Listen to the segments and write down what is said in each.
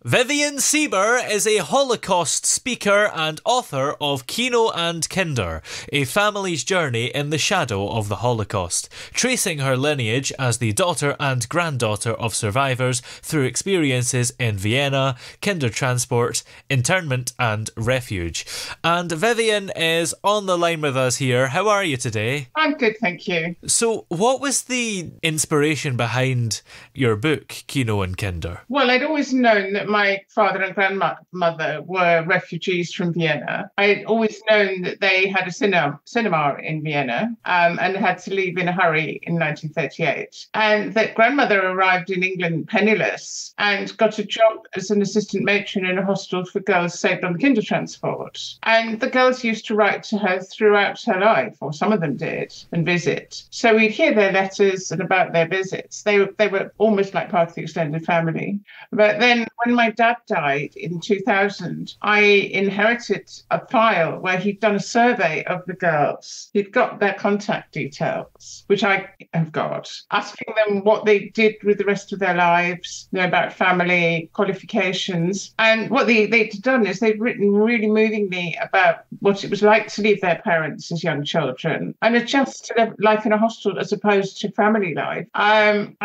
Vivien Sieber is a Holocaust speaker and author of Kino and Kinder, a family's journey in the shadow of the Holocaust, tracing her lineage as the daughter and granddaughter of survivors through experiences in Vienna, kinder transport, internment and refuge. And Vivien is on the line with us here. How are you today? I'm good, thank you. So, what was the inspiration behind your book, Kino and Kinder? Well, I'd always known that my father and grandmother were refugees from Vienna. I'd always known that they had a cinema in Vienna and had to leave in a hurry in 1938. And that grandmother arrived in England penniless and got a job as an assistant matron in a hostel for girls saved on the kinder transport. And the girls used to write to her throughout her life, or some of them did, and visit. So we'd hear their letters and about their visits. They were almost like part of the extended family. But then when my dad died in 2000, I inherited a file where he'd done a survey of the girls. He'd got their contact details, which I have got, asking them what they did with the rest of their lives, about family, qualifications. And what they'd done is they'd written really movingly about what it was like to leave their parents as young children and adjust to their life in a hostel as opposed to family life, and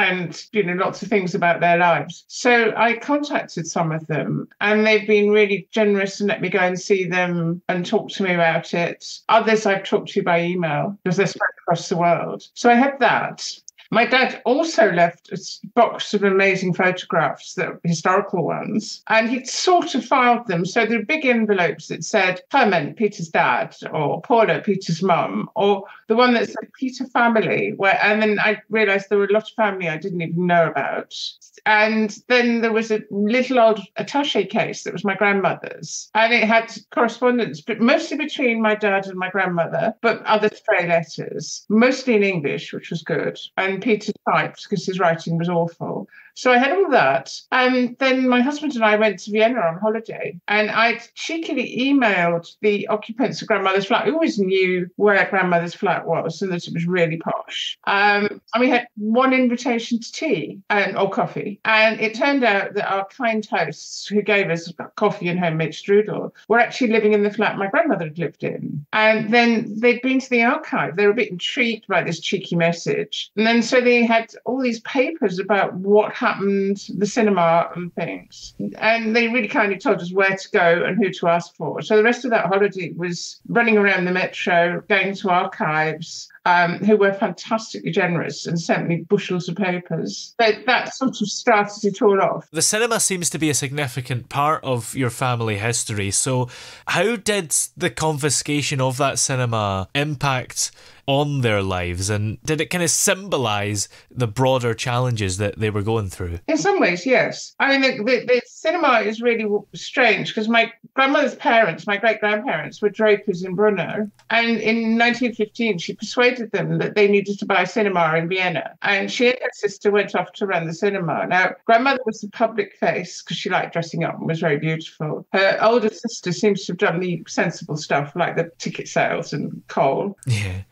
lots of things about their lives. So I contacted some of them and they've been really generous and let me go and see them and talk to me about it. Others I've talked to by email because they're spread across the world. So I had that. My dad also left a box of amazing photographs, that historical ones, and he'd sort of filed them. So there were big envelopes that said Herman, Peter's dad, or Paula, Peter's mum, or the one that said Peter family, and then I realised there were a lot of family I didn't even know about. And then there was a little old attaché case that was my grandmother's, and it had correspondence, but mostly between my dad and my grandmother, but other stray letters, mostly in English, which was good, and Peter typed because his writing was awful. So I had all that. And then my husband and I went to Vienna on holiday, and I cheekily emailed the occupants of grandmother's flat. I always knew where grandmother's flat was and that it was really posh. And we had one invitation to tea or coffee. And it turned out that our kind hosts who gave us coffee and homemade strudel were actually living in the flat my grandmother had lived in. And then they'd been to the archive. They were a bit intrigued by this cheeky message. And then so they had all these papers about what happened, the cinema and things. And they really kindly told us where to go and who to ask for. So the rest of that holiday was running around the metro, going to archives, who were fantastically generous and sent me bushels of papers. That sort of started it all off. The cinema seems to be a significant part of your family history. So how did the confiscation of that cinema impact on their lives, and did it kind of symbolise the broader challenges that they were going through? In some ways, yes. I mean, the cinema is really strange because my grandmother's parents, my great-grandparents, were drapers in Brno, and in 1915 she persuaded them that they needed to buy a cinema in Vienna, and she and her sister went off to run the cinema. Now, grandmother was the public face because she liked dressing up and was very beautiful. Her older sister seems to have done the sensible stuff like the ticket sales and coal. Yeah.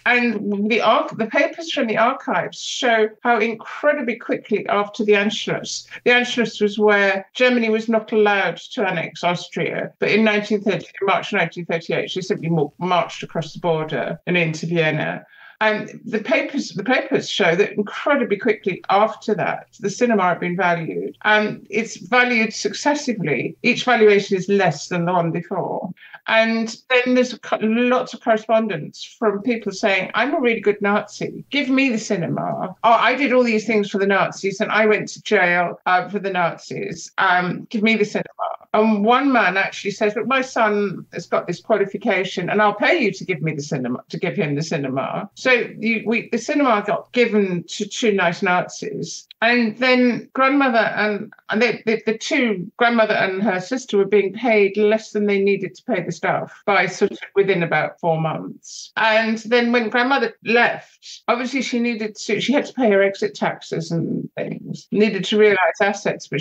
And the papers from the archives show how incredibly quickly after the Anschluss was where Germany was not allowed to annex Austria, but in March 1938, she simply marched across the border and into Vienna. And the papers show that incredibly quickly after that, the cinema had been valued. And it's valued successively. Each valuation is less than the one before. And then there's lots of correspondence from people saying, I'm a really good Nazi. Give me the cinema. Oh, I did all these things for the Nazis and I went to jail for the Nazis. Give me the cinema. And one man actually says, look, my son has got this qualification and I'll pay you to give me the cinema, to give him the cinema. So the cinema got given to two nice Nazis. And then grandmother and the two, grandmother and her sister, were being paid less than they needed to pay the staff by sort of within about 4 months. And then when grandmother left, obviously she had to pay her exit taxes and things, needed to realise assets, but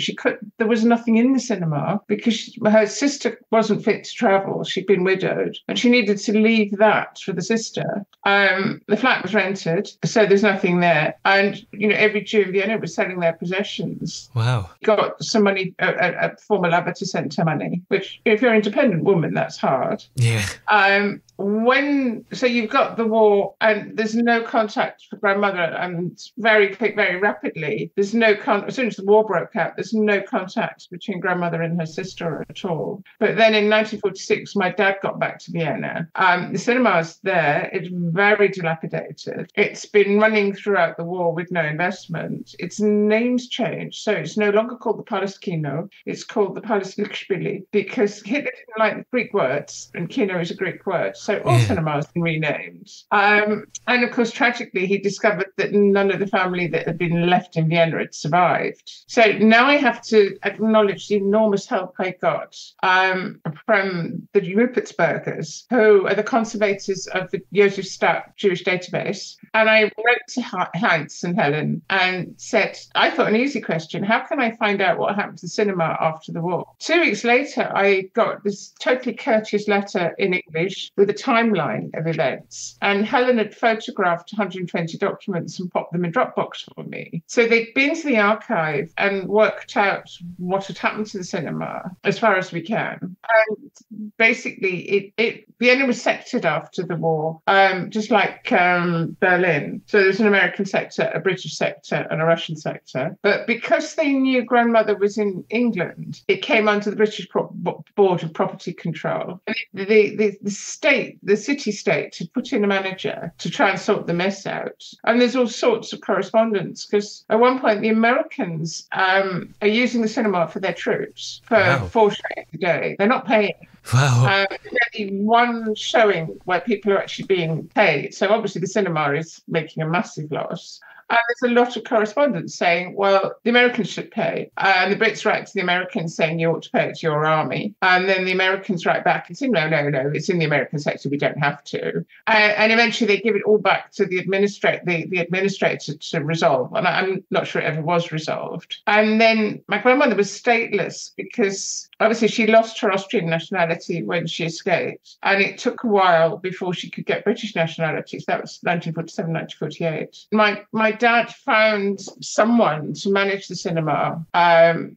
there was nothing in the cinema because her sister wasn't fit to travel. She'd been widowed and she needed to leave that for the sister. The flat was rented, so there's nothing there. And, every Jew in Vienna was selling their possessions. Wow. Got some money, a former lover to send her money, which if you're an independent woman, that's hard. Yeah. So you've got the war and there's no contact for grandmother, and very quick, very rapidly, there's no as soon as the war broke out, there's no contact between grandmother and her sister at all. But then in 1946, my dad got back to Vienna. The cinema's there. It's very dilapidated. It's been running throughout the war with no investment. Its name's changed. So it's no longer called the Palast Kino. It's called the Palast Kino because Hitler didn't like the Greek words, and Kino is a Greek word. So all cinema has been renamed. And of course, tragically, he discovered that none of the family that had been left in Vienna had survived. So now I have to acknowledge the enormous help I got from the Rupertsbergers, who are the conservators of the Josef Stab Jewish database. And I wrote to Heinz and Helen and said, I thought an easy question, how can I find out what happened to the cinema after the war? 2 weeks later, I got this totally courteous letter in English with a timeline of events. And Helen had photographed 120 documents and popped them in Dropbox for me. So they'd been to the archive and worked out what had happened to the cinema as far as we can. And basically, Vienna was sectored after the war, just like Berlin. So there's an American sector, a British sector, and a Russian sector. But because they knew grandmother was in England, it came under the British Board of Property Control. And the city-state had put in a manager to try and sort the mess out. And there's all sorts of correspondence because at one point the Americans are using the cinema for their troops for 4 shillings a day. They're not paying. Wow. There's only one showing where people are actually being paid. So obviously the cinema is making a massive loss. And there's a lot of correspondence saying, well, the Americans should pay. And the Brits write to the Americans saying you ought to pay it to your army. And then the Americans write back and say, no, it's in the American sector. We don't have to. And eventually they give it all back to the administrator to resolve. And I'm not sure it ever was resolved. And then my grandmother was stateless because obviously she lost her Austrian nationality when she escaped. And it took a while before she could get British nationality. So that was 1947, 1948. My dad found someone to manage the cinema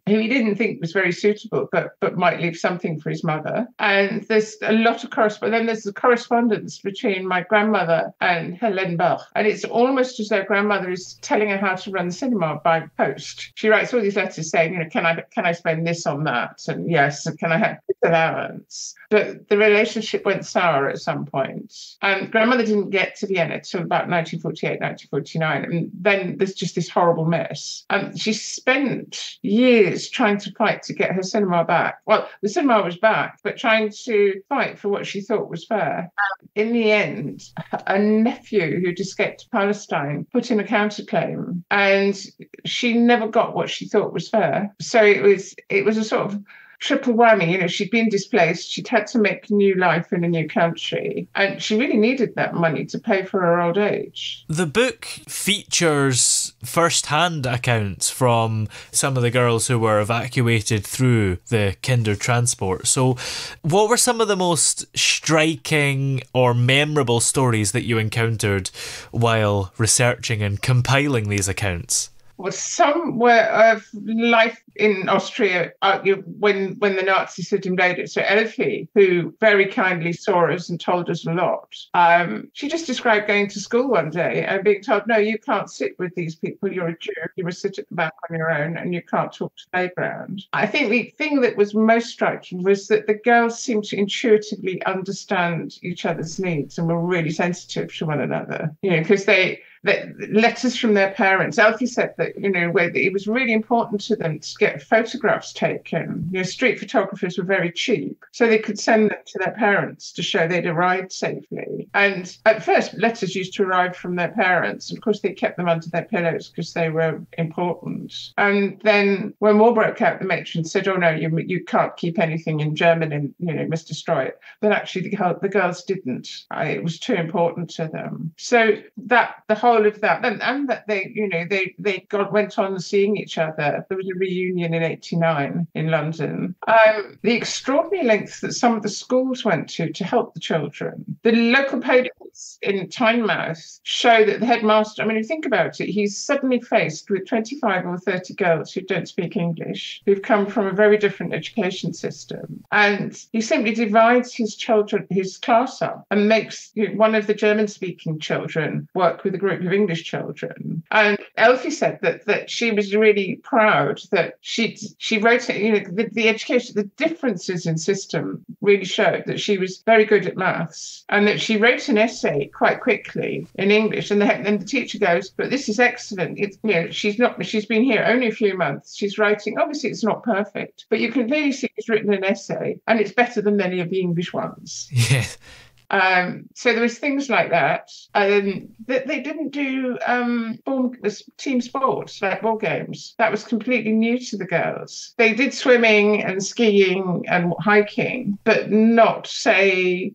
who he didn't think was very suitable, but might leave something for his mother. And there's a lot of correspondence. Then there's the correspondence between my grandmother and Helene Bach. And it's almost as though grandmother is telling her how to run the cinema by post. She writes all these letters saying, can I spend this on that? And yes, and can I have this allowance? But the relationship went sour at some point. And grandmother didn't get to Vienna till about 1948, 1949. And then there's just this horrible mess. She spent years trying to fight to get her cinema back. Well, the cinema was back, but trying to fight for what she thought was fair. In the end, a nephew who'd escaped to Palestine put in a counterclaim, and she never got what she thought was fair. So it was a sort of triple whammy. She'd been displaced, she'd had to make a new life in a new country, and she really needed that money to pay for her old age. The book features first-hand accounts from some of the girls who were evacuated through the Kinder transport. So what were some of the most striking or memorable stories that you encountered while researching and compiling these accounts? Well, some were of life in Austria when the Nazis had invaded. So Elfie, who very kindly saw us and told us a lot, she just described going to school one day and being told, no, you can't sit with these people. You're a Jew. You must sit at the back on your own and you can't talk to the playground. I think the thing that was most striking was that the girls seemed to intuitively understand each other's needs and were really sensitive to one another, because the letters from their parents. Elfie said that, where it was really important to them to get photographs taken. Street photographers were very cheap, so they could send them to their parents to show they'd arrived safely. And at first, letters used to arrive from their parents. Of course, they kept them under their pillows because they were important. And then when war broke out, the matron said, oh, no, you can't keep anything in German and, must destroy it. But actually, the girls didn't. It was too important to them. So the whole of that, and that they went on seeing each other. There was a reunion in '89 in London. The extraordinary lengths that some of the schools went to help the children. The local scenes in Tynemouth show that the headmaster, I mean, if you think about it, he's suddenly faced with 25 or 30 girls who don't speak English, who've come from a very different education system. And he simply divides his class up, and makes one of the German-speaking children work with a group of English children. And Elfie said that she was really proud that she wrote it, the education, the differences in system really showed that she was very good at maths, and that she wrote an essay quite quickly in English, and then the teacher goes, but this is excellent. It's, she's been here only a few months. She's writing, obviously it's not perfect, but you can really see she's written an essay, and it's better than many of the English ones. Yes. So there was things like that. That they didn't do team sports like ball games. That was completely new to the girls. They did swimming and skiing and hiking, but not, say,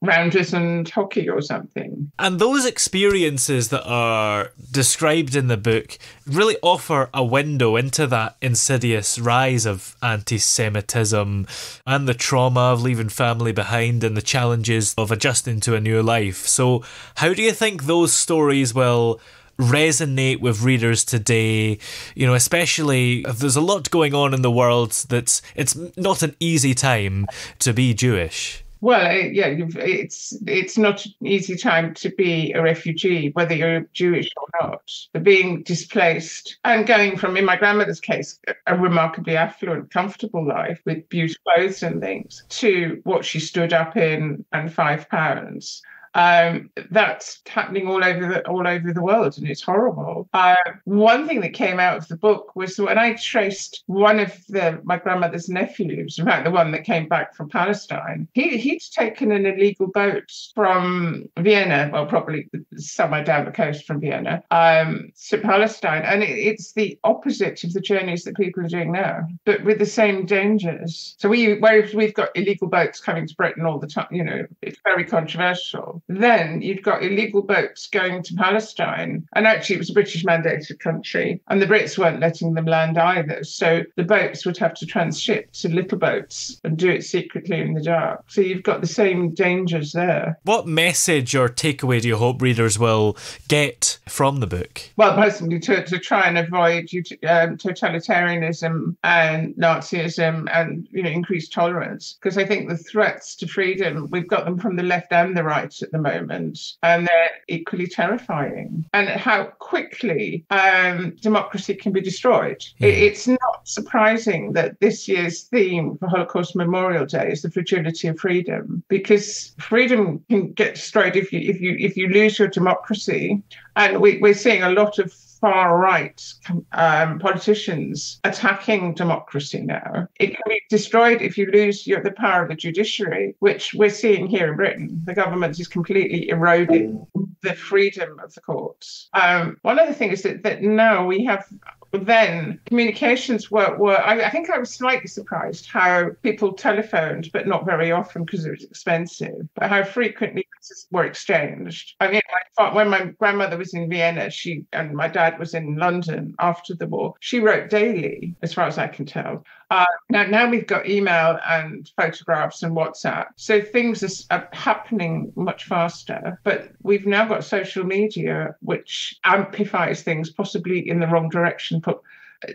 rounders and hockey or something. And those experiences that are described in the book really offer a window into that insidious rise of anti-Semitism and the trauma of leaving family behind and the challenges of adjusting to a new life. So how do you think those stories will resonate with readers today, especially if there's a lot going on in the world it's not an easy time to be Jewish? Well, yeah, it's not an easy time to be a refugee, whether you're Jewish or not. Being displaced and going from, in my grandmother's case, a remarkably affluent, comfortable life with beautiful clothes and things, to what she stood up in and £5. That's happening all over the world, and it's horrible. One thing that came out of the book was when I traced one of my grandmother's nephews, in fact, the one that came back from Palestine. He'd taken an illegal boat from Vienna, well, probably somewhere down the coast from Vienna, to Palestine, and it's the opposite of the journeys that people are doing now, but with the same dangers. So whereas we've got illegal boats coming to Britain all the time, it's very controversial. Then you've got illegal boats going to Palestine. And actually, it was a British mandated country, and the Brits weren't letting them land either. So the boats would have to transship to little boats and do it secretly in the dark. So you've got the same dangers there. What message or takeaway do you hope readers will get from the book? Well, personally, to try and avoid totalitarianism and Nazism and increased tolerance, because I think the threats to freedom, we've got them from the left and the right at the moment, and they're equally terrifying. And how quickly democracy can be destroyed. It's not surprising that this year's theme for Holocaust Memorial Day is the fragility of freedom, because freedom can get destroyed if you lose your democracy. And we're seeing a lot of far-right politicians attacking democracy now. It can be destroyed if you lose the power of the judiciary, which we're seeing here in Britain. The government is completely eroding the freedom of the courts. One other thing is that now we have... Then communications were I think I was slightly surprised how people telephoned, but not very often because it was expensive, but how frequently messages were exchanged. I mean, when my grandmother was in Vienna, and my dad was in London after the war, she wrote daily, as far as I can tell. Now we've got email and photographs and WhatsApp, so things are happening much faster. But we've now got social media, which amplifies things possibly in the wrong direction.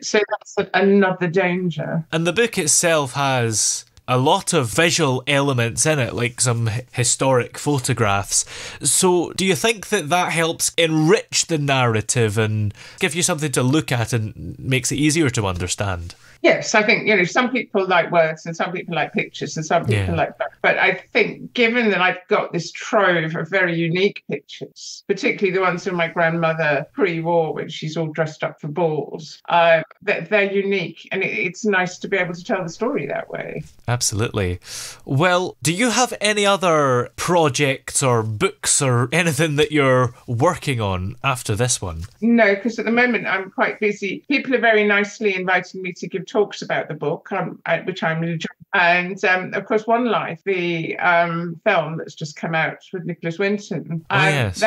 So that's another danger. And the book itself has a lot of visual elements in it, like some historic photographs. So do you think that helps enrich the narrative and give you something to look at and makes it easier to understand? Yes, I think, some people like words and some people like pictures and some people like that. But I think given that I've got this trove of very unique pictures, particularly the ones of my grandmother pre-war when she's all dressed up for balls, that they're unique, and it's nice to be able to tell the story that way. Absolutely. Well, do you have any other projects or books or anything that you're working on after this one? No, because at the moment I'm quite busy. People are very nicely inviting me to give talks about the book, which I'm enjoying. And of course, One Life, the film that's just come out with Nicholas Winton. Yes.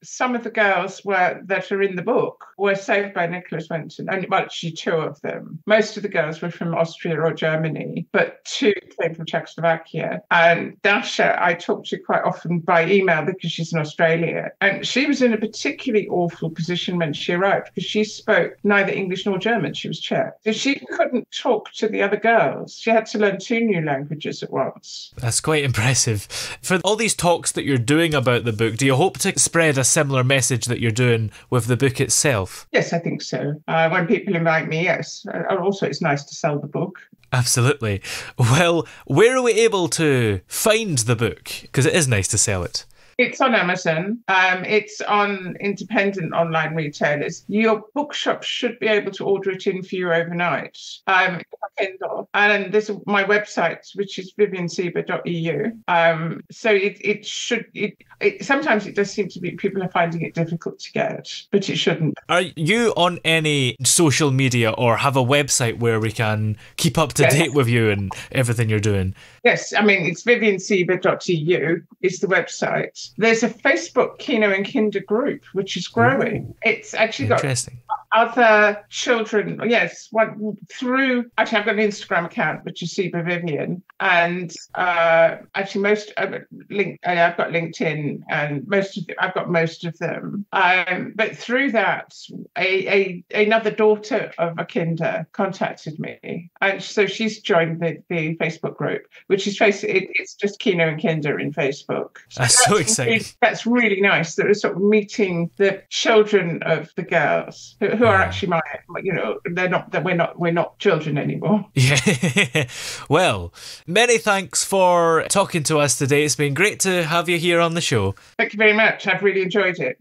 some of the girls that are in the book were saved by Nicholas Winton. Only, well, actually, two of them. Most of the girls were from Austria or Germany, but two came from Czechoslovakia. And Dasha, I talk to quite often by email because she's in Australia. And she was in a particularly awful position when she arrived because she spoke neither English nor German. She was Czech. So she couldn't talk to the other girls. She had to learn two new languages at once. That's quite impressive. For all these talks that you're doing about the book, do you hope to spread a similar message that you're doing with the book itself? Yes, I think so. When people invite me, yes. Also, it's nice to sell the book. Absolutely. Well, where are we able to find the book? Because it is nice to sell it. It's on Amazon. It's on independent online retailers. Your bookshop should be able to order it in for you overnight. Kindle. And there's my website, which is viviensieber.eu. So it should. Sometimes it does seem to be people are finding it difficult to get, but it shouldn't. Are you on any social media or have a website where we can keep up to date with you and everything you're doing? Yes, I mean, it's viviensieber.eu is the website. There's a Facebook Kino and Kinder group, which is growing. Ooh, it's actually got other children. Yes, actually, I've got an Instagram account, which is Sieber Vivien. And actually, I've got LinkedIn, and I've got most of them. But through that, another daughter of a Kinder contacted me. And so she's joined the Facebook group, which is it's just Kino and Kinder in Facebook. That's so exciting. That's really nice. That we're sort of meeting the children of the girls who are actually we're not children anymore. Yeah. Well, many thanks for talking to us today. It's been great to have you here on the show. Thank you very much. I've really enjoyed it.